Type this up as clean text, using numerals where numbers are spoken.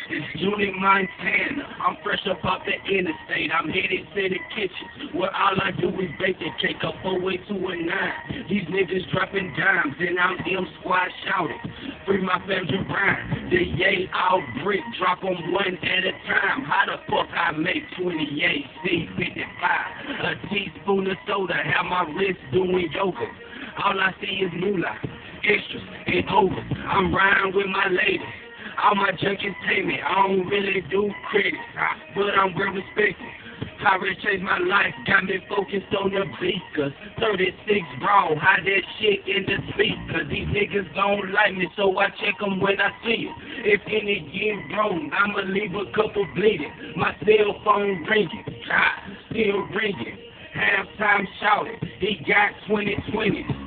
It's Julie Montana. I'm fresh up off the interstate. I'm headed to the kitchen, where all I do is bake the cake up 4-way to a 9. These niggas dropping dimes, and I'm M Squad shouting, free my family Brian. The yay all brick, drop them one at a time. How the fuck I make 28 C55? A teaspoon of soda, have my wrist doing yoga. All I see is moolah, extras, and over. I'm riding with my lady. All my junkies pay me. I don't really do credit, but I'm well respected. Pirates changed my life, got me focused on the beakers. 36 bro, hide that shit in the speaker. These niggas don't like me, so I check them when I see them. If any get wrong, I'ma leave a couple bleeding. My cell phone ringing, still ringing. Halftime shouting, he got 2020.